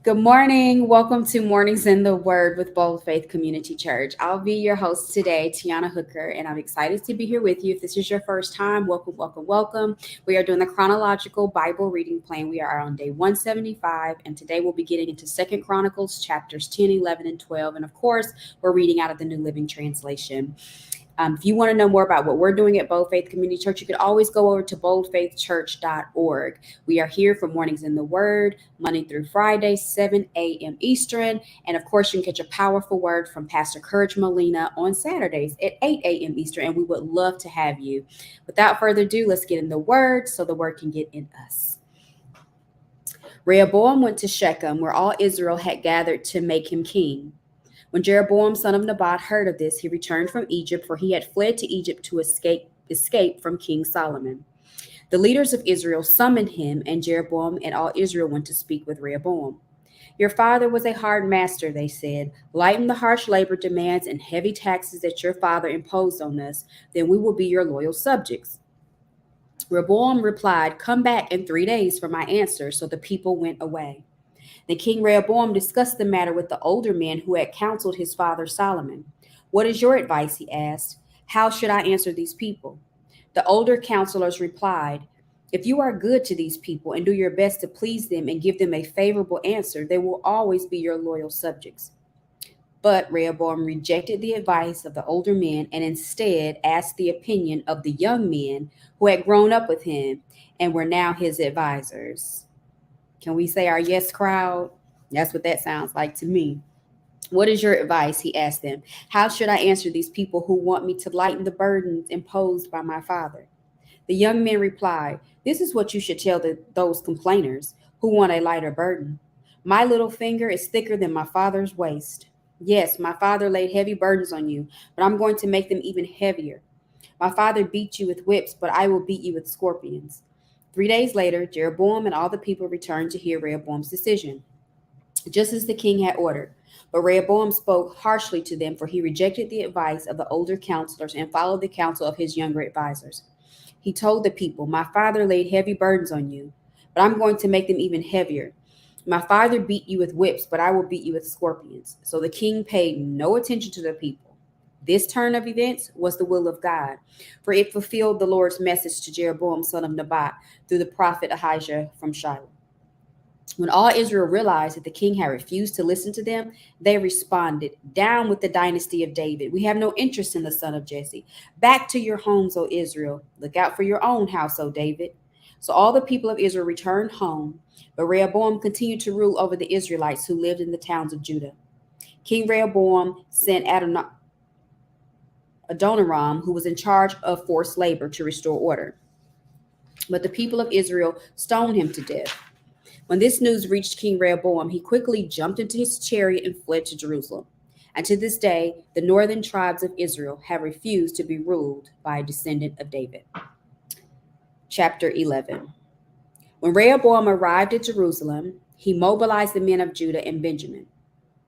Good morning. Welcome to Mornings in the Word with Bold Faith Community Church. I'll be your host today, Tiana Hooker, and I'm excited to be here with you. If this is your first time, welcome, welcome, welcome. We are doing the Chronological Bible Reading Plan. We are on day 175, and today we'll be getting into Second Chronicles chapters 10, 11, and 12. And of course, we're reading out of the New Living Translation. If you want to know more about what we're doing at Bold Faith Community Church, you could always go over to boldfaithchurch.org. We are here for Mornings in the Word, Monday through Friday, 7 a.m. Eastern. And of course, you can catch a powerful word from Pastor Courage Molina on Saturdays at 8 a.m. Eastern. And we would love to have you. Without further ado, let's get in the Word so the Word can get in us. Rehoboam went to Shechem, where all Israel had gathered to make him king. When Jeroboam, son of Nebat, heard of this, he returned from Egypt, for he had fled to Egypt to escape from King Solomon. The leaders of Israel summoned him, and Jeroboam and all Israel went to speak with Rehoboam. Your father was a hard master, they said. Lighten the harsh labor demands and heavy taxes that your father imposed on us, then we will be your loyal subjects. Rehoboam replied, Come back in 3 days for my answer. So the people went away. Then King Rehoboam discussed the matter with the older men who had counseled his father Solomon. What is your advice? He asked. How should I answer these people? The older counselors replied, If you are good to these people and do your best to please them and give them a favorable answer, they will always be your loyal subjects. But Rehoboam rejected the advice of the older men and instead asked the opinion of the young men who had grown up with him and were now his advisors. Can we say our yes crowd? That's what that sounds like to me. What is your advice? He asked them. How should I answer these people who want me to lighten the burdens imposed by my father? The young men replied, This is what you should tell those complainers who want a lighter burden. My little finger is thicker than my father's waist. Yes, my father laid heavy burdens on you, but I'm going to make them even heavier. My father beat you with whips, but I will beat you with scorpions. 3 days later, Jeroboam and all the people returned to hear Rehoboam's decision, just as the king had ordered. But Rehoboam spoke harshly to them, for he rejected the advice of the older counselors and followed the counsel of his younger advisors. He told the people, My father laid heavy burdens on you, but I'm going to make them even heavier. My father beat you with whips, but I will beat you with scorpions. So the king paid no attention to the people. This turn of events was the will of God, for it fulfilled the Lord's message to Jeroboam, son of Nebat, through the prophet Ahijah from Shiloh. When all Israel realized that the king had refused to listen to them, they responded, Down with the dynasty of David. We have no interest in the son of Jesse. Back to your homes, O Israel. Look out for your own house, O David. So all the people of Israel returned home, but Rehoboam continued to rule over the Israelites who lived in the towns of Judah. King Rehoboam sent Adoniram, who was in charge of forced labor, to restore order. But the people of Israel stoned him to death. When this news reached King Rehoboam, he quickly jumped into his chariot and fled to Jerusalem. And to this day, the northern tribes of Israel have refused to be ruled by a descendant of David. Chapter 11. When Rehoboam arrived at Jerusalem, he mobilized the men of Judah and Benjamin,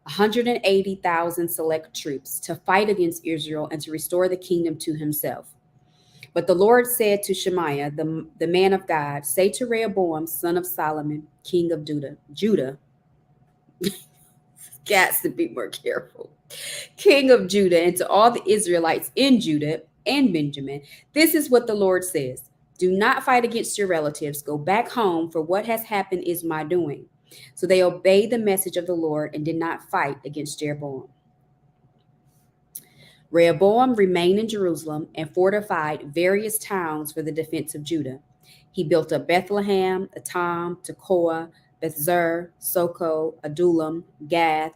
180,000 select troops, to fight against Israel and to restore the kingdom to himself. But the Lord said to Shemaiah, the man of God, Say to Rehoboam, son of Solomon, king of Judah, got to be more careful, king of Judah, and to all the Israelites in Judah and Benjamin, this is what the Lord says. Do not fight against your relatives. Go back home, for what has happened is my doing. So they obeyed the message of the Lord and did not fight against Jeroboam. Rehoboam remained in Jerusalem and fortified various towns for the defense of Judah. He built up Bethlehem, Etam, Tekoa, Bethzer, Soko, Adullam, Gath,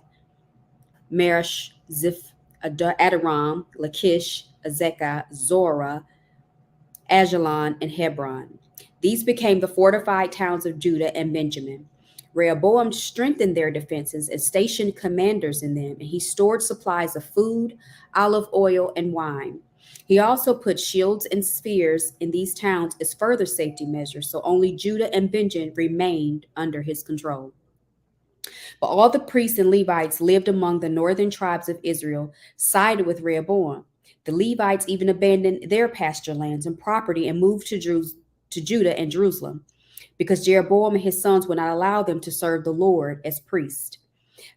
Meresh, Ziph, Adoram, Lachish, Azekah, Zorah, Ajalon, and Hebron. These became the fortified towns of Judah and Benjamin. Rehoboam strengthened their defenses and stationed commanders in them, and he stored supplies of food, olive oil, and wine. He also put shields and spears in these towns as further safety measures, so only Judah and Benjamin remained under his control. But all the priests and Levites lived among the northern tribes of Israel, sided with Rehoboam. The Levites even abandoned their pasture lands and property and moved to Judah and Jerusalem. because Jeroboam and his sons would not allow them to serve the Lord as priests.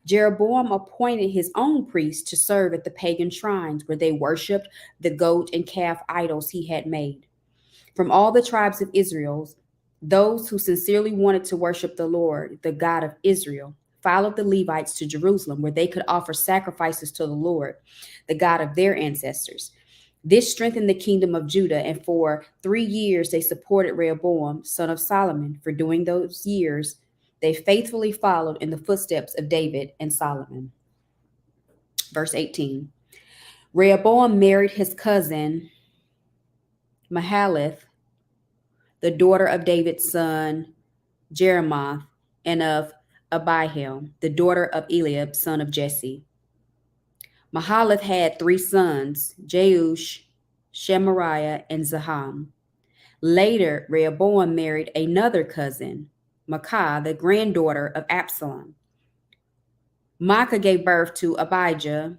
Jeroboam appointed his own priests to serve at the pagan shrines where they worshipped the goat and calf idols he had made. From all the tribes of Israel, those who sincerely wanted to worship the Lord, the God of Israel, followed the Levites to Jerusalem, where they could offer sacrifices to the Lord, the God of their ancestors. This strengthened the kingdom of Judah, and for 3 years they supported Rehoboam, son of Solomon. For during those years, they faithfully followed in the footsteps of David and Solomon. Verse 18. Rehoboam married his cousin Mahalath, the daughter of David's son Jeremoth, and of Abihail, the daughter of Eliab, son of Jesse. Mahalath had 3 sons, Jeush, Shemariah, and Zaham. Later, Rehoboam married another cousin, Maacah, the granddaughter of Absalom. Maacah gave birth to Abijah,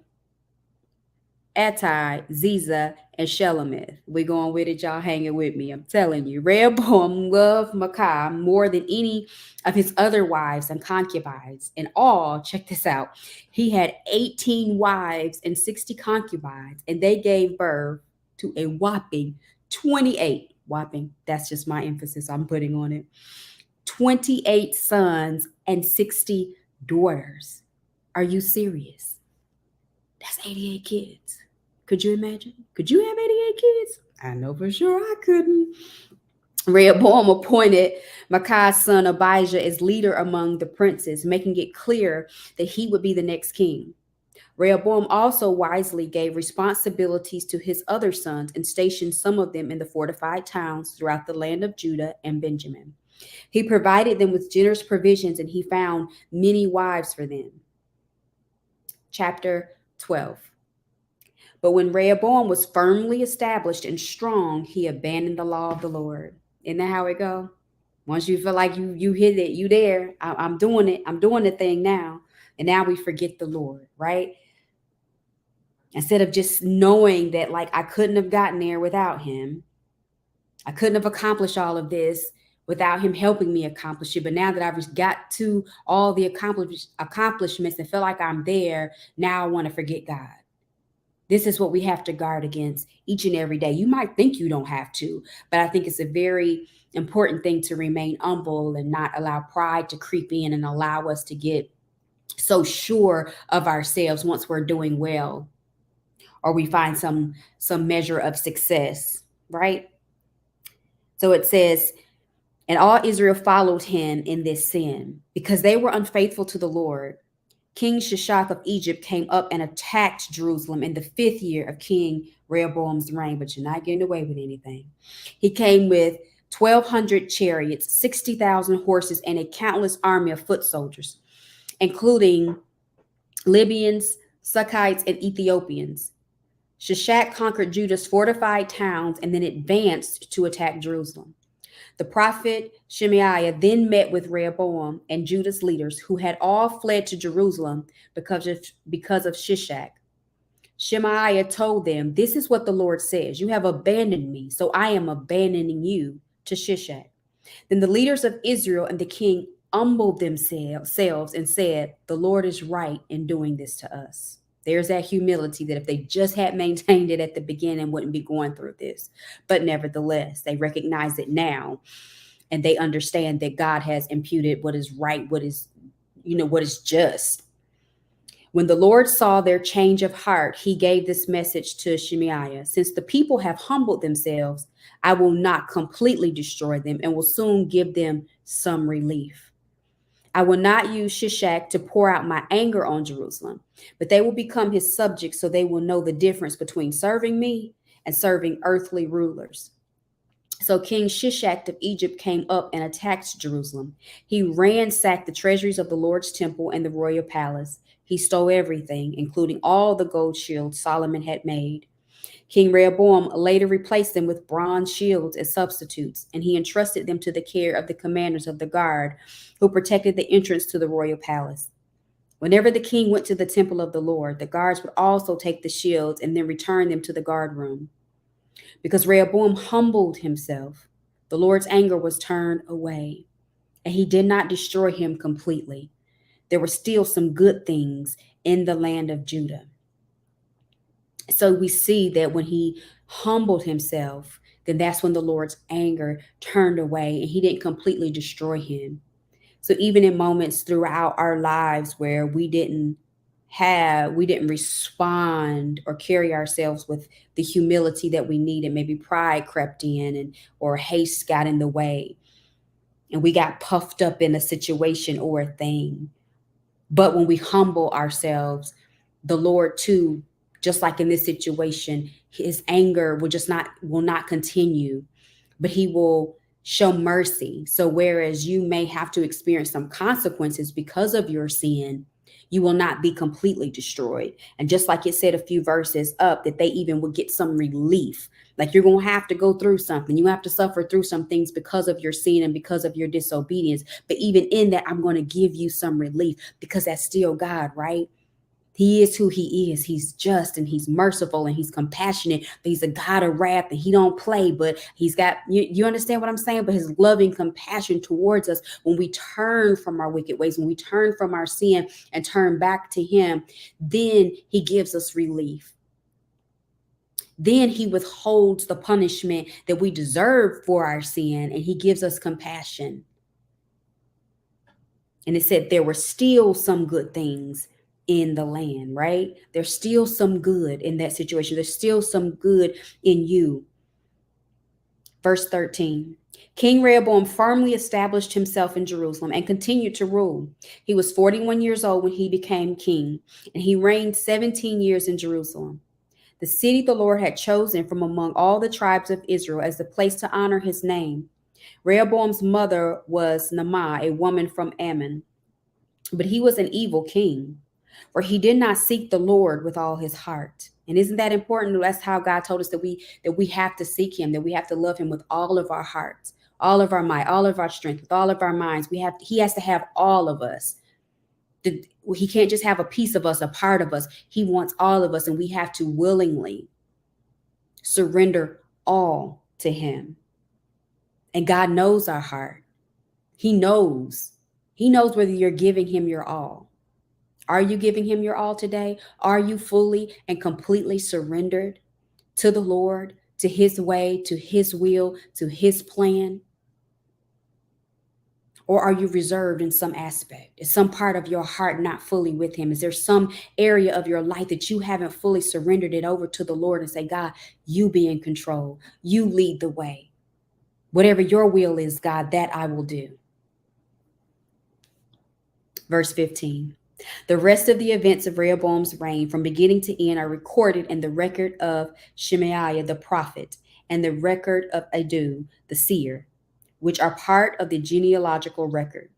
Attai, Ziza, and Shelomith. We're going with it, y'all hanging with me. I'm telling you. Rehoboam loved Maacah more than any of his other wives and concubines. In all, check this out, he had 18 wives and 60 concubines, and they gave birth to a whopping 28. Whopping, that's just my emphasis I'm putting on it. 28 sons and 60 daughters. Are you serious? That's 88 kids. Could you imagine? Could you have 88 kids? I know for sure I couldn't. Rehoboam appointed Maacah's son Abijah as leader among the princes, making it clear that he would be the next king. Rehoboam also wisely gave responsibilities to his other sons and stationed some of them in the fortified towns throughout the land of Judah and Benjamin. He provided them with generous provisions, and he found many wives for them. Chapter 12. But when Rehoboam was firmly established and strong, he abandoned the law of the Lord. Isn't that how it go? Once you feel like you hit it, you there. I'm doing it. I'm doing the thing now. And now we forget the Lord, right? Instead of just knowing that, like, I couldn't have gotten there without him. I couldn't have accomplished all of this without him helping me accomplish it. But now that I've got to all the accomplishments and feel like I'm there, now I want to forget God. This is what we have to guard against each and every day. You might think you don't have to, but I think it's a very important thing to remain humble and not allow pride to creep in and allow us to get so sure of ourselves once we're doing well or we find some measure of success, right? So it says, and all Israel followed him in this sin because they were unfaithful to the Lord. King Shishak of Egypt came up and attacked Jerusalem in the 5th year of King Rehoboam's reign, but you're not getting away with anything. He came with 1,200 chariots, 60,000 horses, and a countless army of foot soldiers, including Libyans, Sukkites, and Ethiopians. Shishak conquered Judah's fortified towns and then advanced to attack Jerusalem. The prophet Shemaiah then met with Rehoboam and Judah's leaders, who had all fled to Jerusalem because of Shishak. Shemaiah told them, "This is what the Lord says. You have abandoned me, so I am abandoning you to Shishak." Then the leaders of Israel and the king humbled themselves and said, "The Lord is right in doing this to us." There's that humility that if they just had maintained it at the beginning, wouldn't be going through this. But nevertheless, they recognize it now, and they understand that God has imputed what is right, what is just. When the Lord saw their change of heart, he gave this message to Shemaiah: "Since the people have humbled themselves, I will not completely destroy them and will soon give them some relief. I will not use Shishak to pour out my anger on Jerusalem, but they will become his subjects, so they will know the difference between serving me and serving earthly rulers." So King Shishak of Egypt came up and attacked Jerusalem. He ransacked the treasuries of the Lord's temple and the royal palace. He stole everything, including all the gold shields Solomon had made. King Rehoboam later replaced them with bronze shields as substitutes, and he entrusted them to the care of the commanders of the guard who protected the entrance to the royal palace. Whenever the king went to the temple of the Lord, the guards would also take the shields and then return them to the guard room. Because Rehoboam humbled himself, the Lord's anger was turned away. and he did not destroy him completely. There were still some good things in the land of Judah. So we see that when he humbled himself, then that's when the Lord's anger turned away and he didn't completely destroy him. So even in moments throughout our lives where we didn't respond or carry ourselves with the humility that we needed, maybe pride crept in and or haste got in the way and we got puffed up in a situation or a thing. But when we humble ourselves, the Lord too, just like in this situation, his anger will not continue, but he will show mercy. So whereas you may have to experience some consequences because of your sin, you will not be completely destroyed. And just like it said a few verses up, that they even will get some relief. Like you're going to have to go through something. You have to suffer through some things because of your sin and because of your disobedience. But even in that, I'm going to give you some relief because that's still God, right? He is who he is. He's just and he's merciful and he's compassionate. But he's a God of wrath and he don't play, but he's got, you understand what I'm saying? But his loving compassion towards us when we turn from our wicked ways, when we turn from our sin and turn back to him, then he gives us relief. Then he withholds the punishment that we deserve for our sin and he gives us compassion. And it said there were still some good things in the land, right? There's still some good in that situation. There's still some good in you. Verse 13, King Rehoboam firmly established himself in Jerusalem and continued to rule. He was 41 years old when he became king, and he reigned 17 years in Jerusalem, the city the Lord had chosen from among all the tribes of Israel as the place to honor his name. Rehoboam's mother was Naamah, a woman from Ammon, but he was an evil king, for he did not seek the Lord with all his heart. And isn't that important? That's how God told us that we have to seek him, that we have to love him with all of our hearts, all of our might, all of our strength, with all of our minds. He has to have all of us. He can't just have a piece of us, a part of us. He wants all of us, and we have to willingly surrender all to him. And God knows our heart. He knows whether you're giving him your all. Are you giving him your all today? Are you fully and completely surrendered to the Lord, to his way, to his will, to his plan? Or are you reserved in some aspect? Is some part of your heart not fully with him? Is there some area of your life that you haven't fully surrendered it over to the Lord and say, God, you be in control. You lead the way. Whatever your will is, God, that I will do. Verse 15. The rest of the events of Rehoboam's reign from beginning to end are recorded in the record of Shemaiah the prophet and the record of Iddo the seer, which are part of the genealogical record.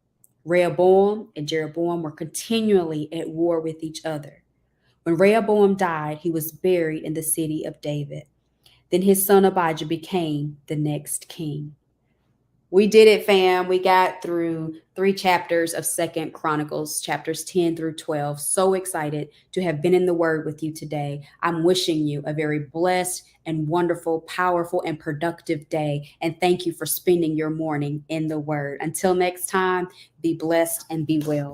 Rehoboam and Jeroboam were continually at war with each other. When Rehoboam died, he was buried in the city of David. Then his son Abijah became the next king. We did it, fam. We got through 3 chapters of 2nd Chronicles, chapters 10 through 12. So excited to have been in the Word with you today. I'm wishing you a very blessed and wonderful, powerful, and productive day. And thank you for spending your morning in the Word. Until next time, be blessed and be well.